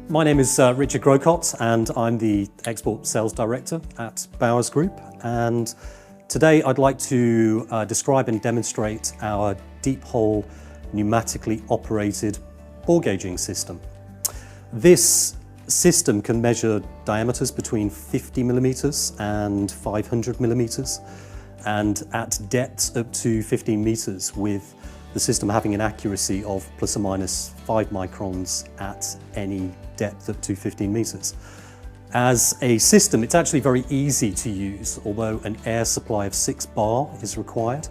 My name is Richard Grocott and I'm the Export Sales Director at BOWERS Group, and today I'd like to describe and demonstrate our deep hole pneumatically operated bore gauging system. This system can measure diameters between 50 millimeters and 500 millimeters and at depths up to 15 meters, with the system having an accuracy of plus or minus 5 microns at any depth up to 15 meters. As a system, it's actually very easy to use, although an air supply of 6 bar is required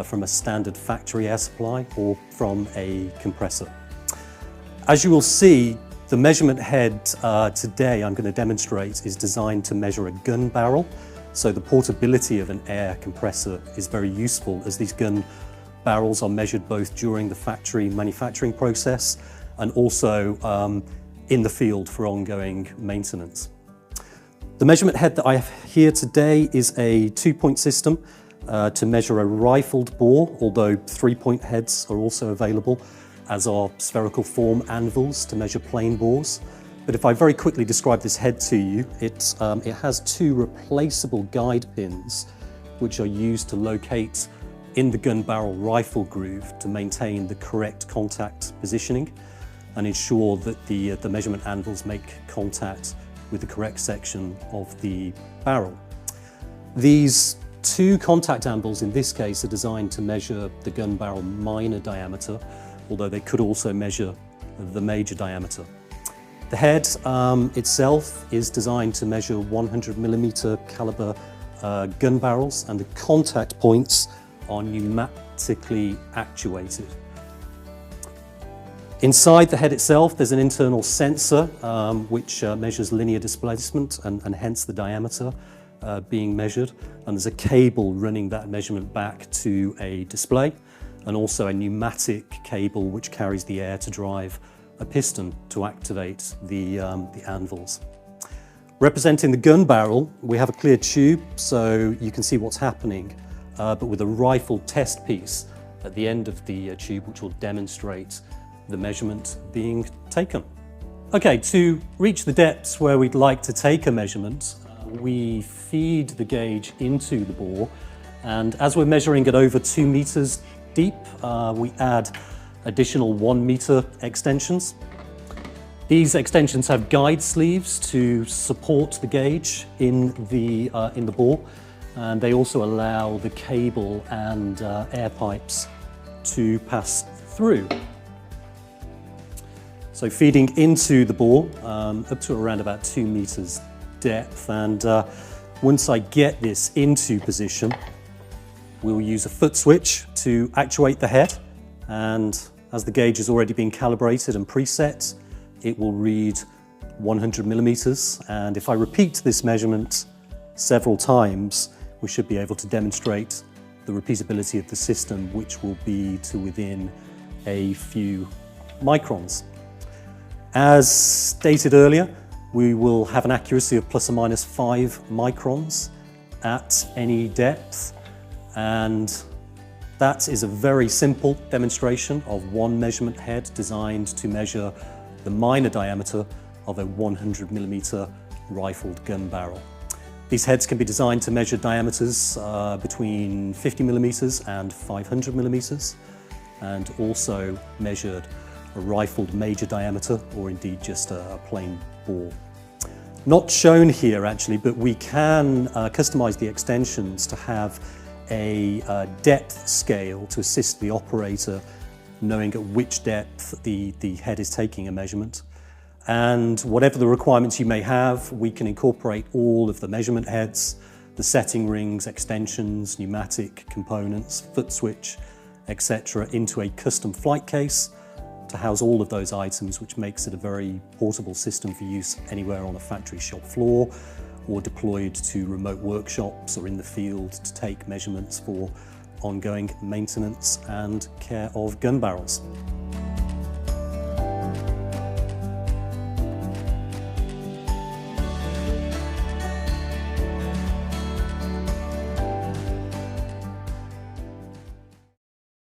from a standard factory air supply or from a compressor. As you will see, the measurement head today I'm going to demonstrate is designed to measure a gun barrel, so the portability of an air compressor is very useful, as these gun barrels are measured both during the factory manufacturing process and also in the field for ongoing maintenance. The measurement head that I have here today is a 2-point system to measure a rifled bore, although 3-point heads are also available, as are spherical form anvils to measure plain bores. But if I very quickly describe this head to you, it has 2 replaceable guide pins which are used to locate in the gun barrel rifle groove to maintain the correct contact positioning and ensure that the measurement anvils make contact with the correct section of the barrel. These 2 contact anvils in this case are designed to measure the gun barrel minor diameter, although they could also measure the major diameter. The head itself is designed to measure 100 millimeter caliber gun barrels, and the contact points are pneumatically actuated. Inside the head itself there's an internal sensor which measures linear displacement and hence the diameter being measured, and there's a cable running that measurement back to a display, and also a pneumatic cable which carries the air to drive a piston to activate the anvils. Representing the gun barrel, we have a clear tube so you can see what's happening, but with a rifle test piece at the end of the tube which will demonstrate the measurement being taken. Okay, to reach the depths where we'd like to take a measurement, we feed the gauge into the bore, and as we're measuring at over 2 meters deep, we add additional 1 meter extensions. These extensions have guide sleeves to support the gauge in the bore, and they also allow the cable and air pipes to pass through. So feeding into the bore up to around about 2 meters depth, and once I get this into position, we'll use a foot switch to actuate the head, and as the gauge has already been calibrated and preset, it will read 100 millimeters, and if I repeat this measurement several times, we should be able to demonstrate the repeatability of the system, which will be to within a few microns. As stated earlier, we will have an accuracy of plus or minus 5 microns at any depth, and that is a very simple demonstration of one measurement head designed to measure the minor diameter of a 100 millimeter rifled gun barrel. These heads can be designed to measure diameters between 50 millimeters and 500 millimeters, and also measured a rifled major diameter or indeed just a plain bore. Not shown here actually, but we can customize the extensions to have a depth scale to assist the operator knowing at which depth the head is taking a measurement. And whatever the requirements you may have, we can incorporate all of the measurement heads, the setting rings, extensions, pneumatic components, foot switch, etc. into a custom flight case to house all of those items, which makes it a very portable system for use anywhere on a factory shop floor or deployed to remote workshops or in the field to take measurements for ongoing maintenance and care of gun barrels.